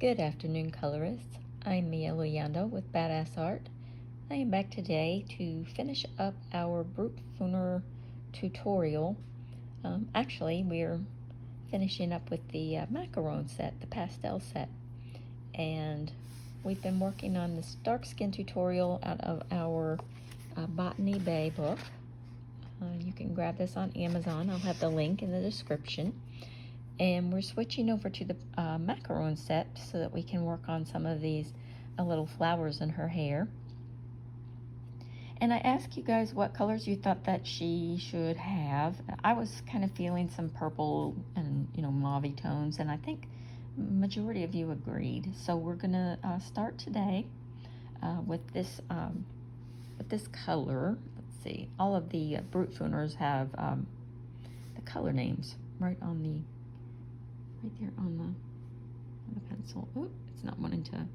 Good afternoon, colorists. I'm Mia Luyando with Badass Art. I am back today to finish up our Brutfuner tutorial. Actually, we're finishing up with the Macaron set, the pastel set. And we've been working on this dark skin tutorial out of our Botany Bay book. You can grab this on Amazon. I'll have the link in the description. And we're switching over to the Macaron set so that we can work on some of these little flowers in her hair. And I asked you guys what colors you thought that she should have. I was kind of feeling some purple and mauve tones, and I think majority of you agreed. So we're gonna start today with this color. Let's see. All of the Brutfuners have the color names right there on the pencil. Oh, it's not wanting to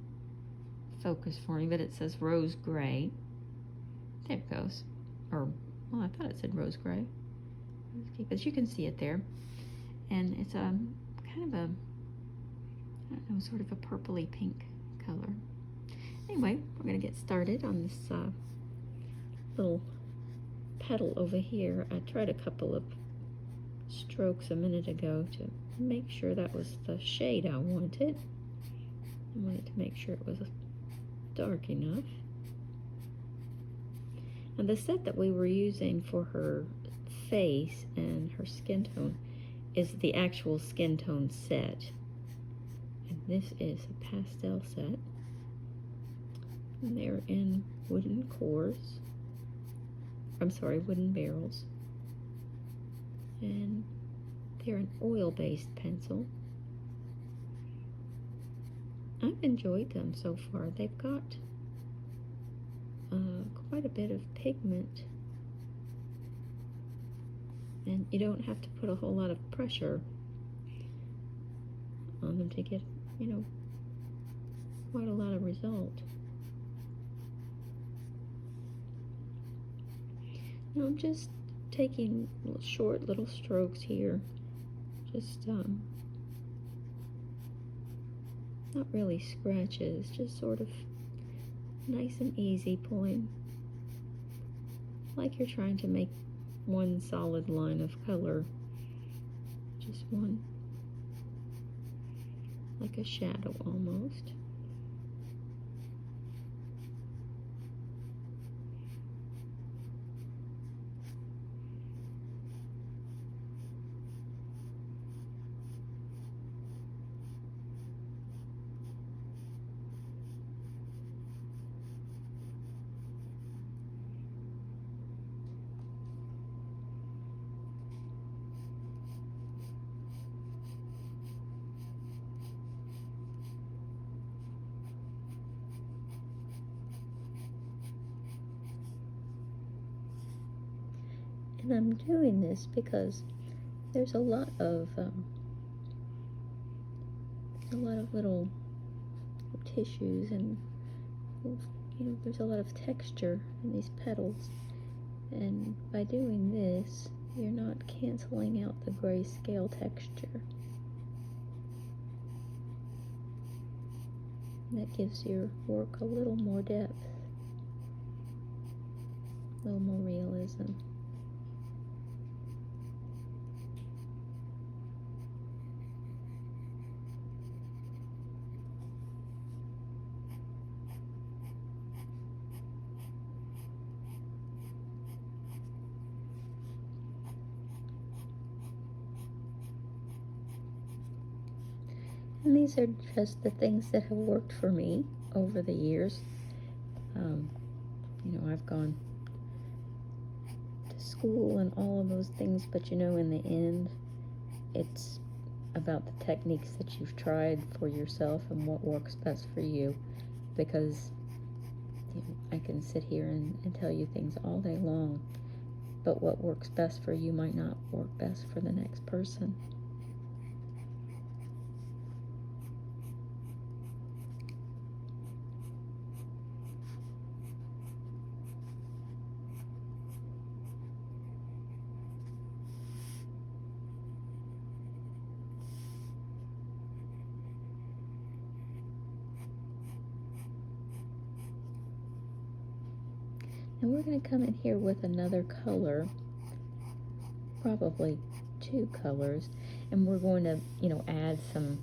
focus for me, but it says rose gray. There it goes. Or, well, I thought it said rose gray. Okay, but you can see it there. And it's kind of a, I don't know, sort of a purpley pink color. Anyway, we're gonna get started on this little petal over here. I tried a couple of strokes a minute ago to make sure that was the shade I wanted. I wanted to make sure it was dark enough. And the set that we were using for her face and her skin tone is the actual skin tone set. And this is a pastel set. And they're in wooden cores. I'm sorry, wooden barrels. And they're an oil-based pencil. I've enjoyed them so far. They've got quite a bit of pigment, and you don't have to put a whole lot of pressure on them to get, quite a lot of result. Now I'm just taking short little strokes here, just not really scratches, just sort of nice and easy, pulling like you're trying to make one solid line of color, just one, like a shadow almost. And I'm doing this because there's a lot of little tissues, and there's a lot of texture in these petals. And by doing this, you're not canceling out the grayscale texture. And that gives your work a little more depth, a little more realism. And these are just the things that have worked for me over the years. I've gone to school and all of those things, but in the end, it's about the techniques that you've tried for yourself and what works best for you. Because I can sit here and tell you things all day long, but what works best for you might not work best for the next person. And we're going to come in here with another color, probably two colors, and we're going to, add some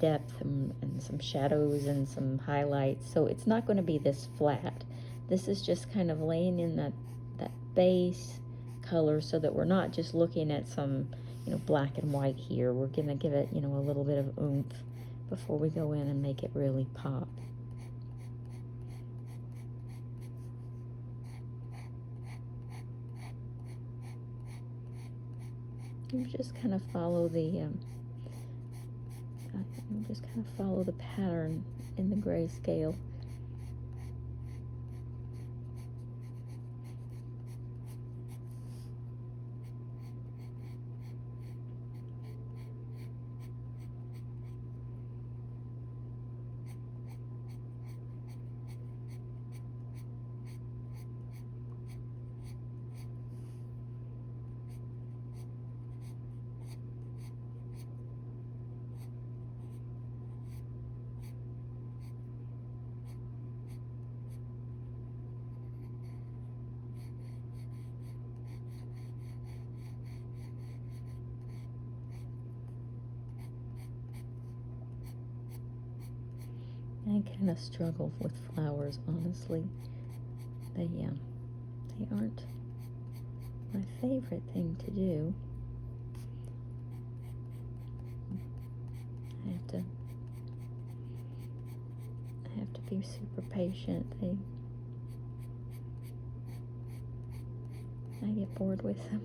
depth and some shadows and some highlights. So it's not going to be this flat. This is just kind of laying in that base color so that we're not just looking at some, black and white here. We're going to give it, a little bit of oomph before we go in and make it really pop. You just kind of follow the pattern in the grayscale. I kind of struggle with flowers, honestly. They aren't my favorite thing to do. I have to be super patient. I get bored with them.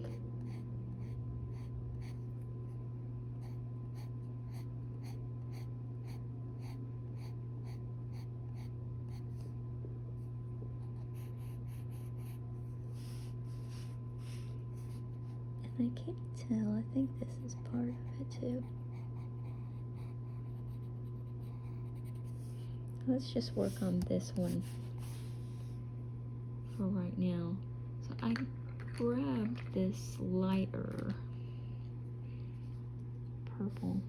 I can't tell. I think this is part of it too. Let's just work on this one for right now. So I grabbed this lighter purple,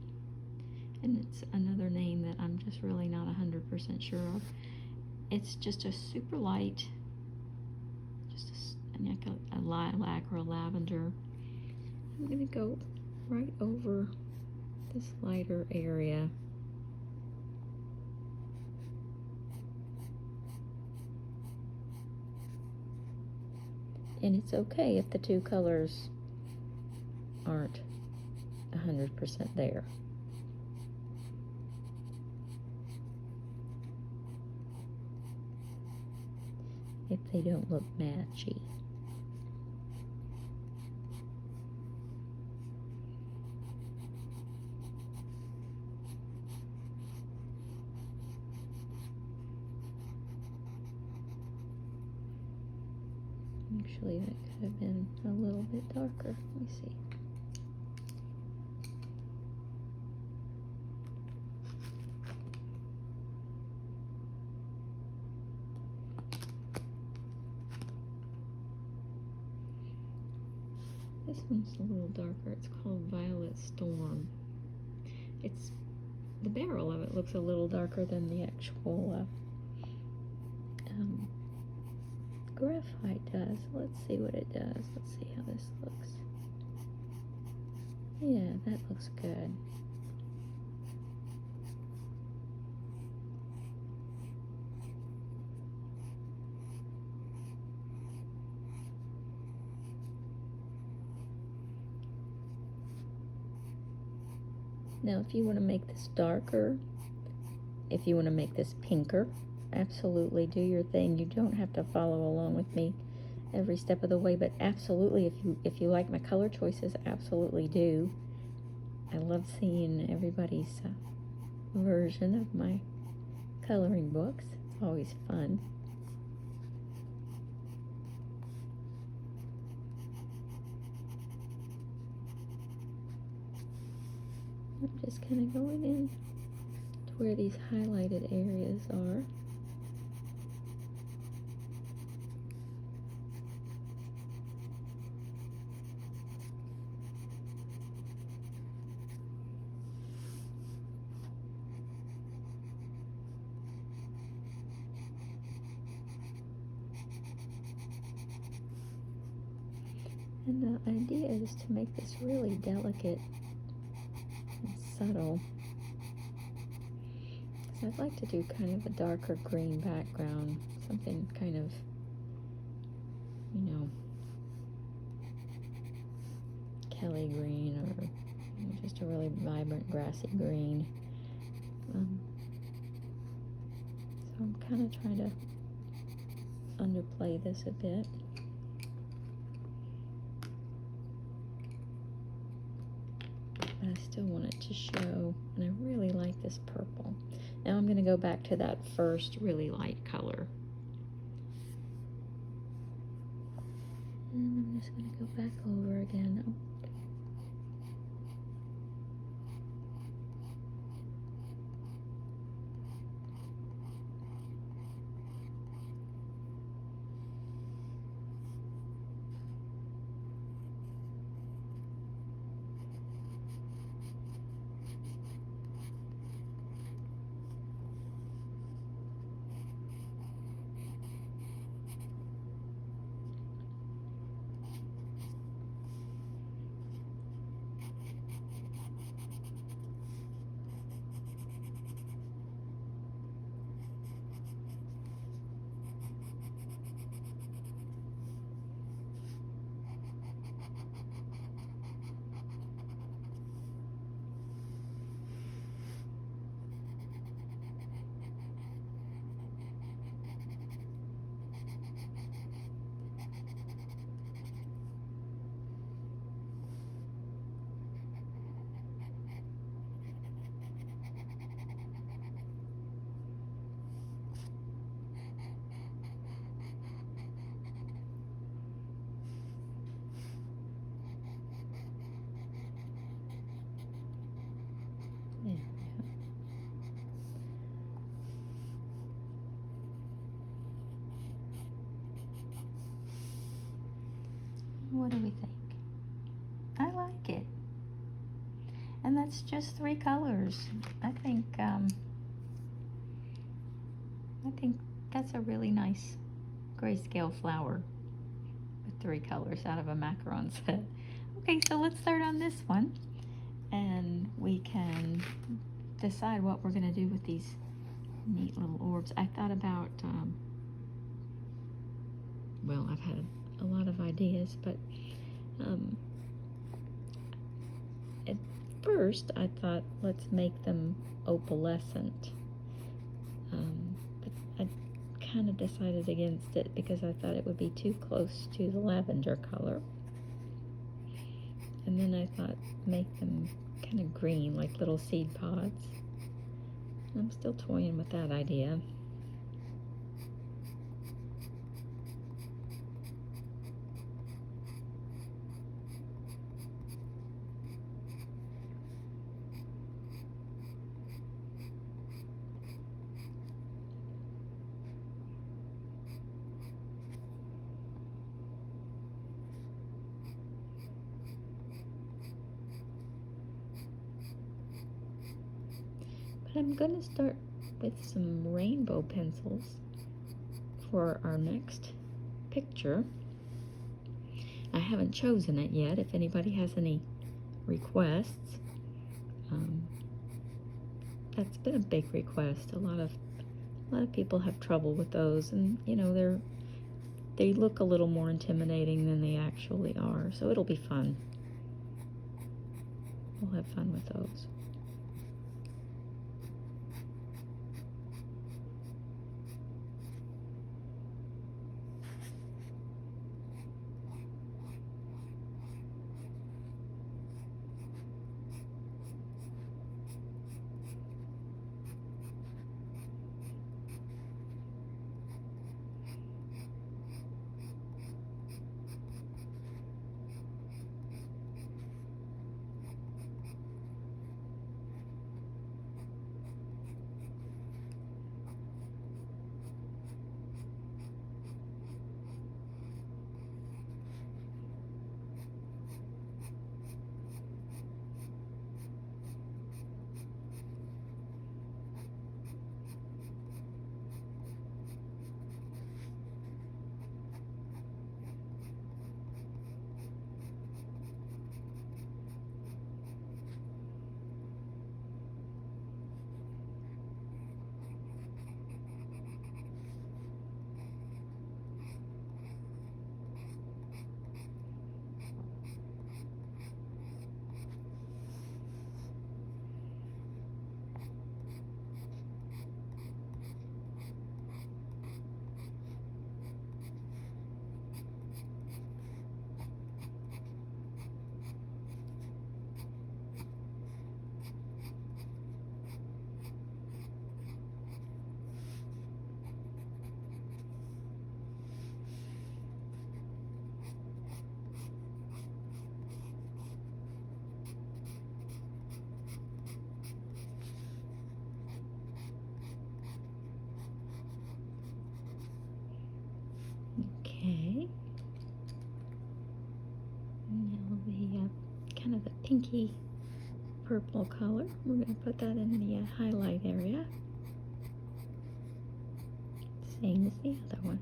and it's another name that I'm just really not 100% sure of. It's just a super light, just a lilac or a lavender. I'm going to go right over this lighter area. And it's okay if the two colors aren't 100% there. If they don't look matchy. Actually, that could have been a little bit darker. Let me see. This one's a little darker. It's called Violet Storm. The barrel of it looks a little darker than the actual graphite does. Let's see what it does. Let's see how this looks. Yeah, that looks good. Now, if you want to make this darker, if you want to make this pinker, absolutely do your thing. You don't have to follow along with me every step of the way, but absolutely, if you like my color choices, absolutely do. I love seeing everybody's version of my coloring books. It's always fun. I'm just kind of going in to where these highlighted areas are. And the idea is to make this really delicate and subtle. So I'd like to do kind of a darker green background, something kind of, Kelly green, or just a really vibrant grassy green. So I'm kind of trying to underplay this a bit. But I still want it to show, and I really like this purple. Now I'm going to go back to that first really light color. And I'm just going to go back over again. What do we think? I like it. And that's just 3 colors. I think that's a really nice grayscale flower with 3 colors out of a Macaron set. Okay, so let's start on this one, and we can decide what we're going to do with these neat little orbs. I thought about, well, I've had a lot of ideas, but at first I thought, let's make them opalescent, but I kind of decided against it because I thought it would be too close to the lavender color. And then I thought, make them kind of green, like little seed pods. I'm still toying with that idea. But I'm going to start with some rainbow pencils for our next picture. I haven't chosen it yet. If anybody has any requests, that's been a big request. A lot of people have trouble with those, and they look a little more intimidating than they actually are. So it'll be fun. We'll have fun with those. pinky purple color. We're going to put that in the highlight area. Same as the other one.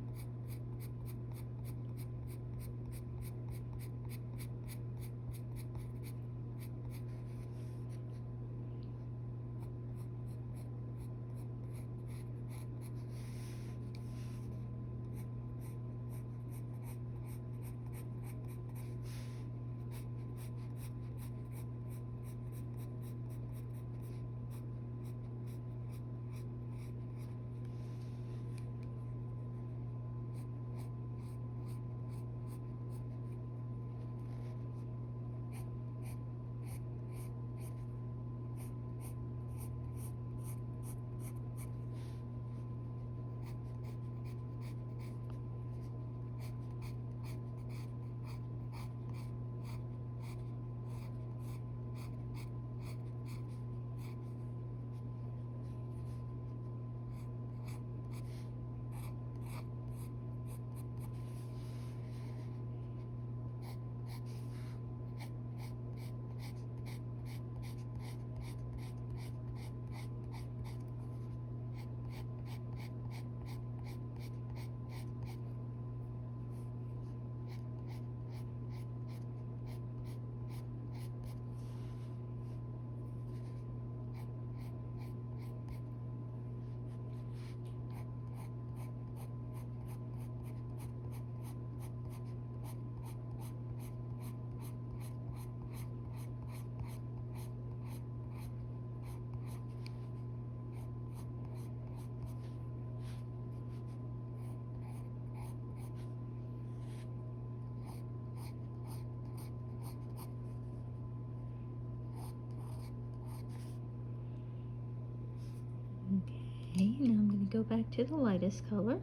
Okay, now I'm going to go back to the lightest color.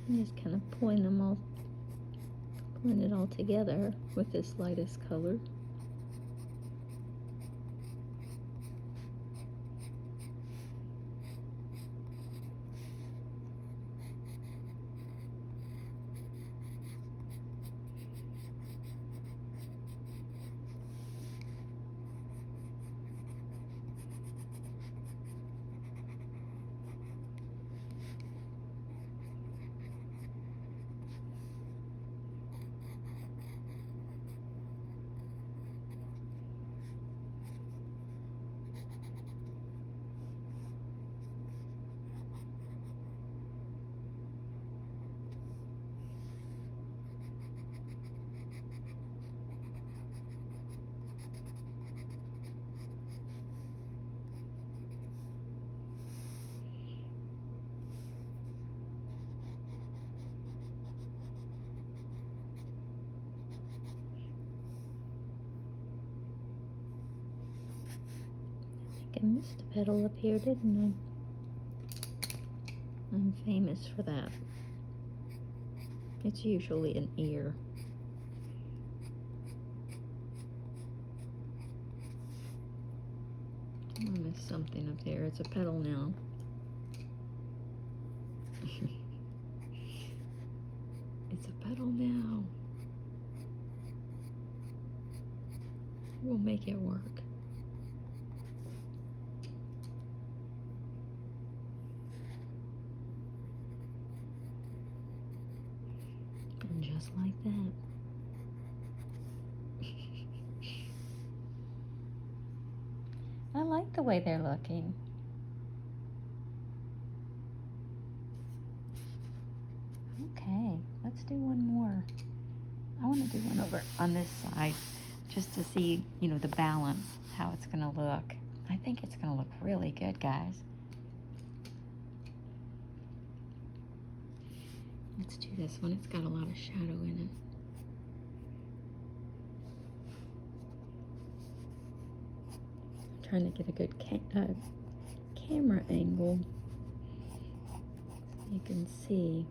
I'm just kind of pulling it all together with this lightest color. I missed a petal up here, didn't I? I'm famous for that. It's usually an ear. I missed something up there. It's a petal now. It's a petal now. We'll make it work. And just like that. I like the way they're looking. Okay, let's do one more. I want to do one over on this side just to see, you know, the balance, how it's going to look. I think it's going to look really good, guys. Let's do this one. It's got a lot of shadow in it. I'm trying to get a good camera angle so you can see.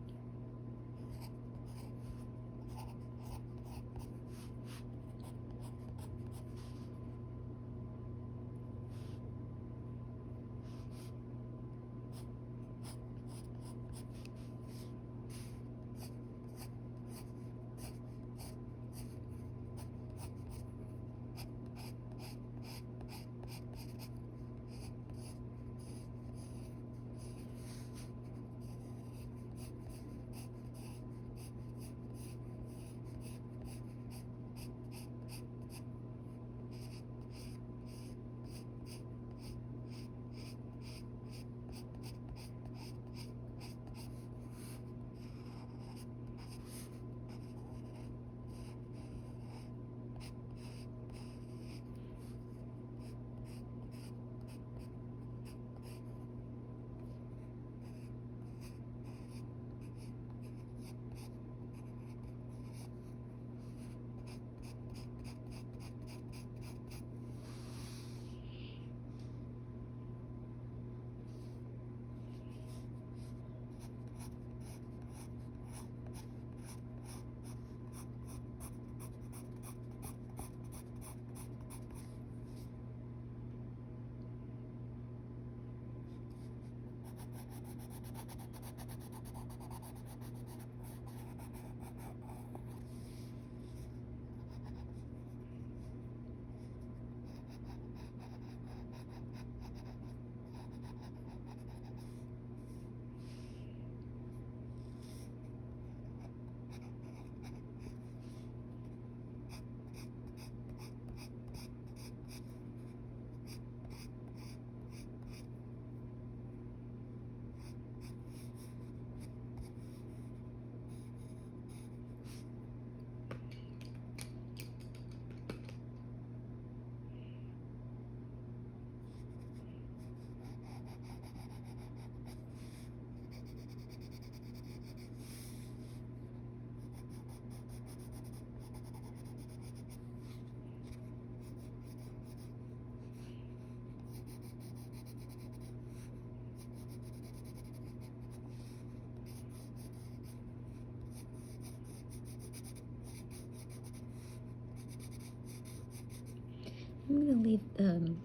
I'm going to leave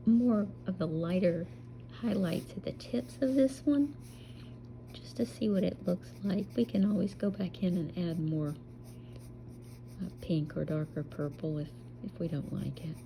more of the lighter highlights at the tips of this one, just to see what it looks like. We can always go back in and add more pink or darker purple if we don't like it.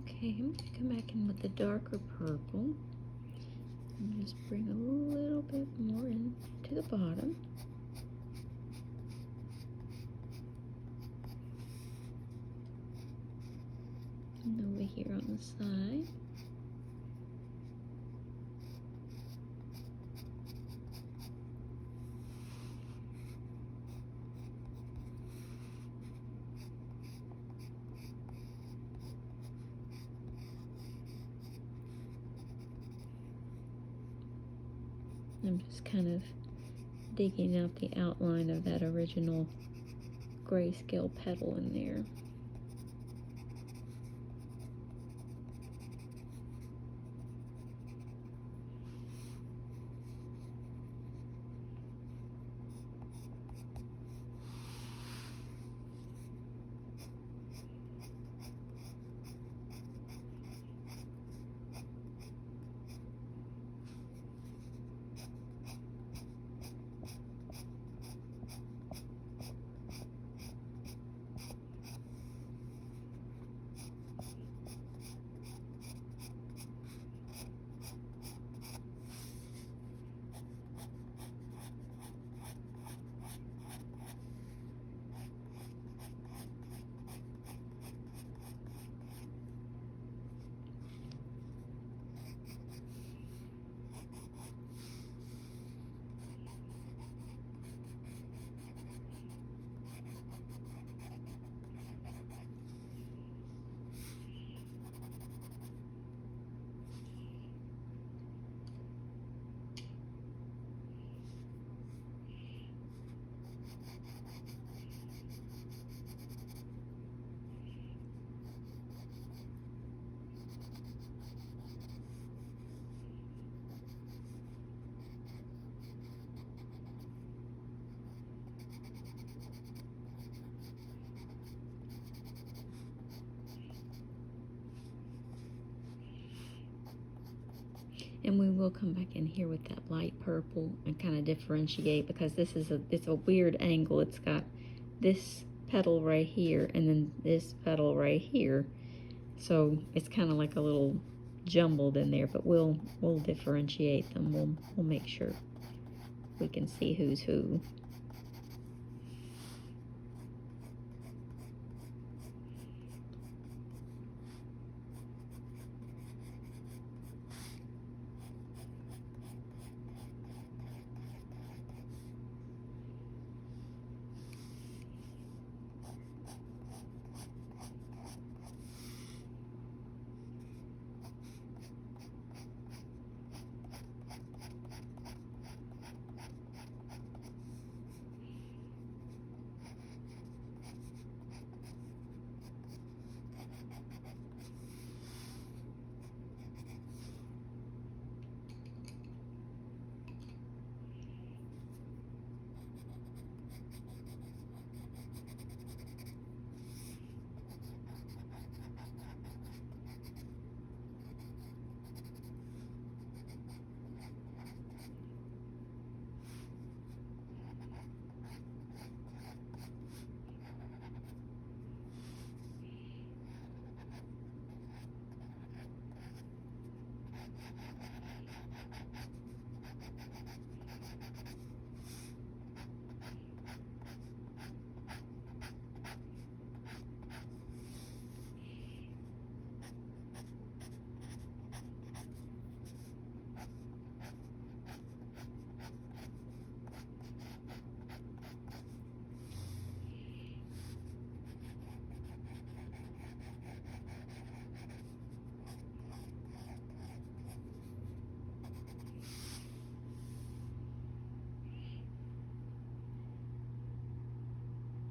Okay, I'm going to come back in with the darker purple and just bring a little bit more in to the bottom. And over here on the side. I'm just kind of digging out the outline of that original grayscale petal in there. And we will come back in here with that light purple and kind of differentiate, because this is it's a weird angle. It's got this petal right here and then this petal right here. So it's kind of like a little jumbled in there, but we'll differentiate them. We'll make sure we can see who's who.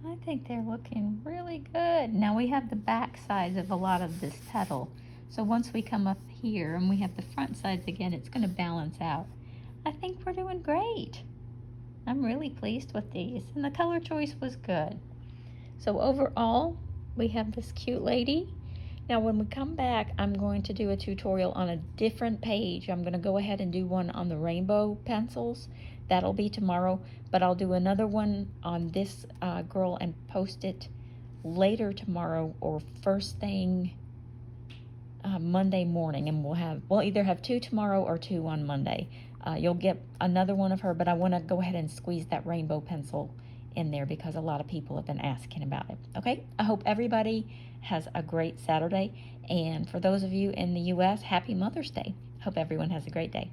I think they're looking really good. Now we have the back sides of a lot of this petal. So once we come up here and we have the front sides again, it's going to balance out. I think we're doing great. I'm really pleased with these, and the color choice was good. So overall, we have this cute lady. Now when we come back, I'm going to do a tutorial on a different page. I'm going to go ahead and do one on the rainbow pencils. That'll be tomorrow, but I'll do another one on this girl and post it later tomorrow or first thing Monday morning, and we'll either have 2 tomorrow or 2 on Monday. You'll get another one of her, but I want to go ahead and squeeze that rainbow pencil in there because a lot of people have been asking about it. Okay, I hope everybody has a great Saturday, and for those of you in the US, happy Mother's Day. Hope everyone has a great day.